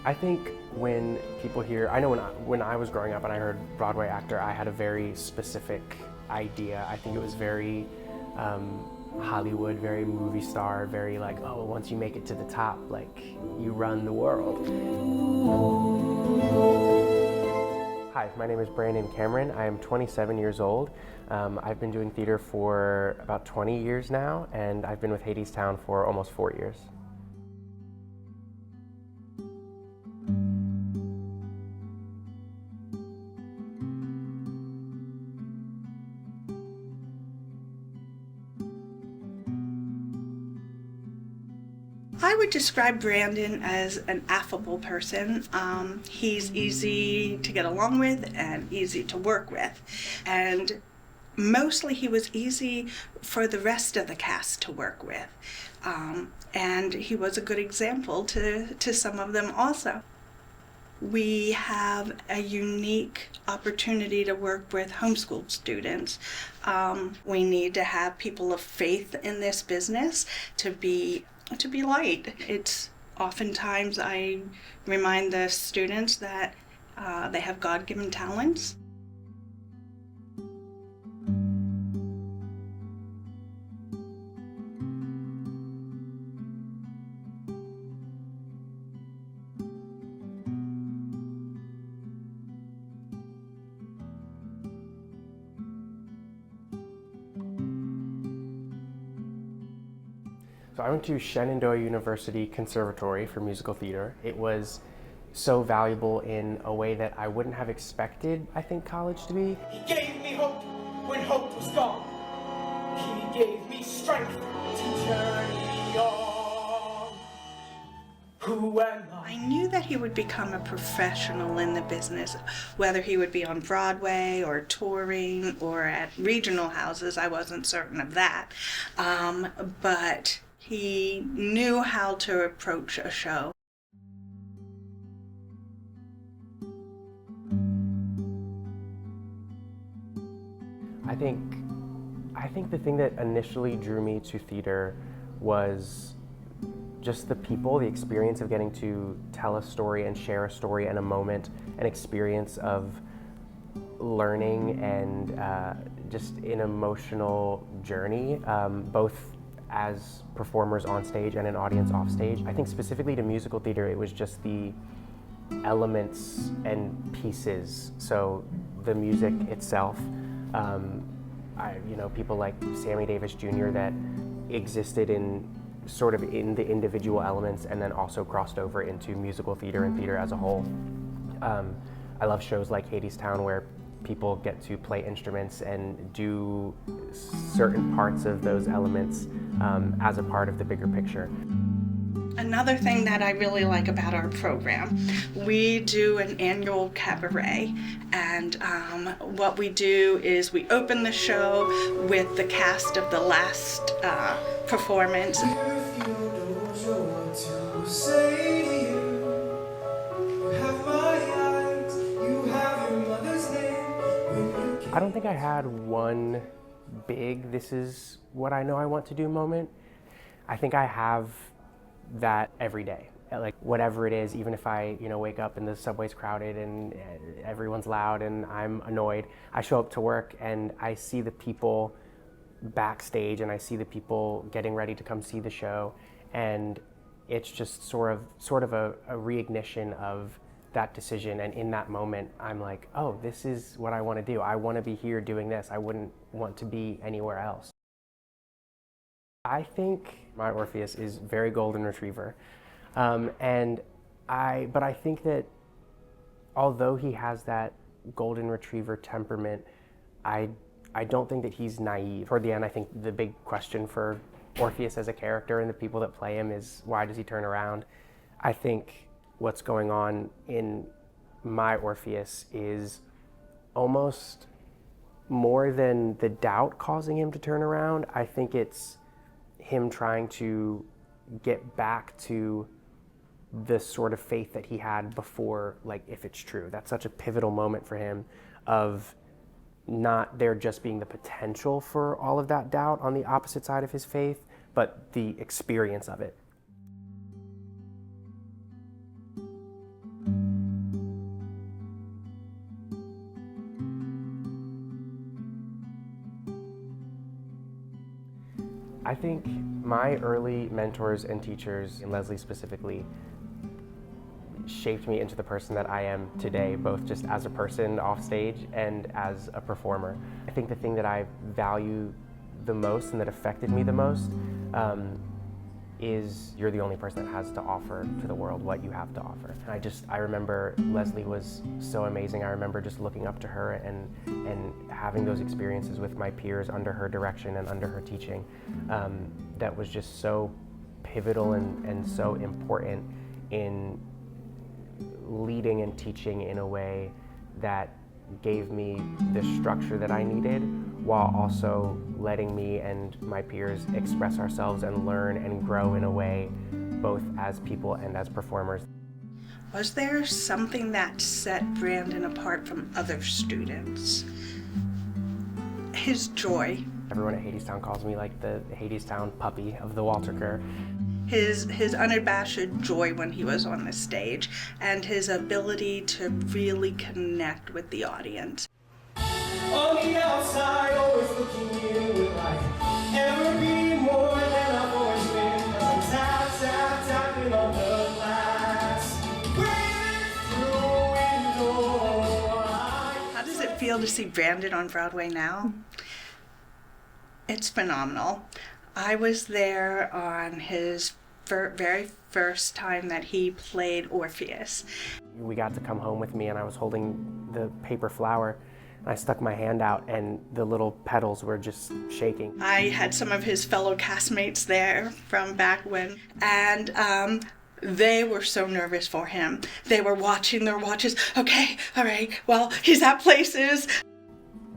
I think when people hear, I know when I was growing up and I heard Broadway actor, I had a very specific idea. I think it was very Hollywood, very movie star, very like, oh, once you make it to the top, like you run the world. Hi, my name is Brandon Cameron. I am 27 years old. I've been doing theater for about 20 years now, and I've been with Hadestown for almost 4 years. I would describe Brandon as an affable person. He's easy to get along with and easy to work with. And mostly he was easy for the rest of the cast to work with. And he was a good example to some of them also. We have a unique opportunity to work with homeschooled students. We need to have people of faith in this business to be light. It's oftentimes I remind the students that they have God-given talents. So I went to Shenandoah University Conservatory for musical theater. It was so valuable in a way that I wouldn't have expected, I think, college to be. He gave me hope when hope was gone. He gave me strength to journey on. Who am I? I knew that he would become a professional in the business, whether he would be on Broadway or touring or at regional houses. I wasn't certain of that. But he knew how to approach a show. I think the thing that initially drew me to theater was just the people, the experience of getting to tell a story and share a story and a moment, an experience of learning and just an emotional journey, both as performers on stage and an audience off stage. I think specifically to musical theater, it was just the elements and pieces. So the music itself, people like Sammy Davis Jr. that existed in sort of in the individual elements and then also crossed over into musical theater and theater as a whole. I love shows like Hadestown where people get to play instruments and do certain parts of those elements as a part of the bigger picture. Another thing that I really like about our program, we do an annual cabaret, and what we do is we open the show with the cast of the last performance. I don't think I had one big, this is what I know I want to do moment. I think I have that every day. Like whatever it is, even if I wake up and the subway's crowded and everyone's loud and I'm annoyed, I show up to work and I see the people backstage and I see the people getting ready to come see the show, and it's just sort of a reignition of that decision. And in that moment I'm like, oh, this is what I want to do. I want to be here doing this. I wouldn't want to be anywhere else. I think my Orpheus is very golden retriever, but I think that although he has that golden retriever temperament, I don't think that he's naive. Toward the end, I think the big question for Orpheus as a character and the people that play him is, why does he turn around? I think what's going on in my Orpheus is almost more than the doubt causing him to turn around. I think it's him trying to get back to the sort of faith that he had before, like, if it's true. That's such a pivotal moment for him, of not there just being the potential for all of that doubt on the opposite side of his faith, but the experience of it. I think my early mentors and teachers, and Leslie specifically, shaped me into the person that I am today, both just as a person off stage and as a performer. I think the thing that I value the most and that affected me the most is you're the only person that has to offer to the world what you have to offer. And I remember Leslie was so amazing. I remember just looking up to her and having those experiences with my peers under her direction and under her teaching. That was just so pivotal and so important in leading and teaching in a way that gave me the structure that I needed, while also letting me and my peers express ourselves and learn and grow in a way, both as people and as performers. Was there something that set Brandon apart from other students? His joy. Everyone at Hadestown calls me like the Hadestown puppy of the Walter Kerr. His unabashed joy when he was on the stage, and his ability to really connect with the audience. On the outside, always looking in with life. Ever be more than I've always been. 'Cause I'm tapping on the glass. Breaking through window. How does it feel to see Brandon on Broadway now? It's phenomenal. I was there on his very first time that he played Orpheus. We got to come home with me and I was holding the paper flower. I stuck my hand out and the little petals were just shaking. I had some of his fellow castmates there from back when, and they were so nervous for him. They were watching their watches. Okay, all right, well, he's at places.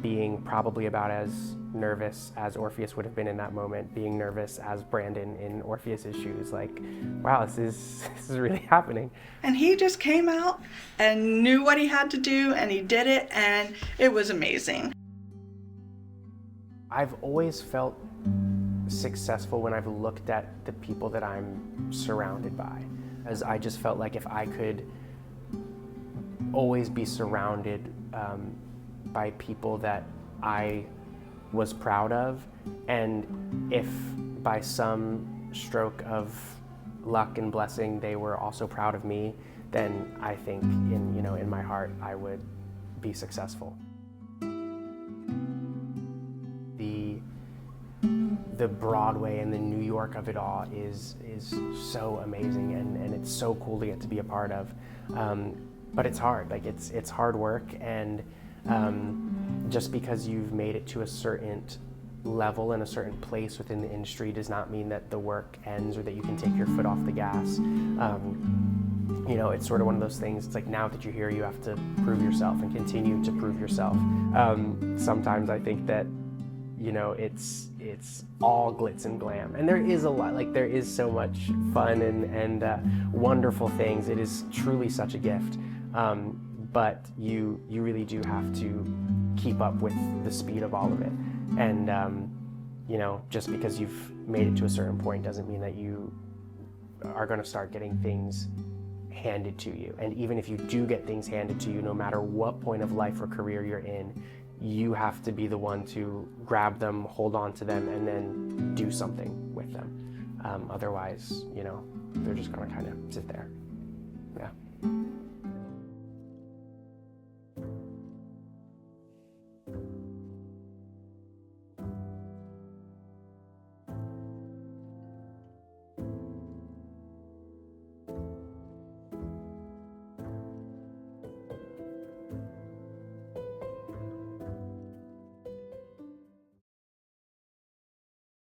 Being probably about as nervous as Orpheus would have been in that moment, being nervous as Brandon in Orpheus's shoes, like, wow, this is really happening. And he just came out and knew what he had to do, and he did it, and it was amazing. I've always felt successful when I've looked at the people that I'm surrounded by, as I just felt like if I could always be surrounded by people that I was proud of, and if by some stroke of luck and blessing they were also proud of me, then I think in my heart I would be successful. The Broadway and the New York of it all is so amazing, and it's so cool to get to be a part of. But it's hard, like it's hard work, and just because you've made it to a certain level and a certain place within the industry does not mean that the work ends or that you can take your foot off the gas. It's sort of one of those things. It's like, now that you're here, you have to prove yourself and continue to prove yourself. Sometimes I think that it's all glitz and glam, and there is a lot, like there is so much fun and wonderful things. It is truly such a gift. But you really do have to keep up with the speed of all of it. And, just because you've made it to a certain point doesn't mean that you are going to start getting things handed to you. And even if you do get things handed to you, no matter what point of life or career you're in, you have to be the one to grab them, hold on to them, and then do something with them. Otherwise, they're just going to kind of sit there. Yeah.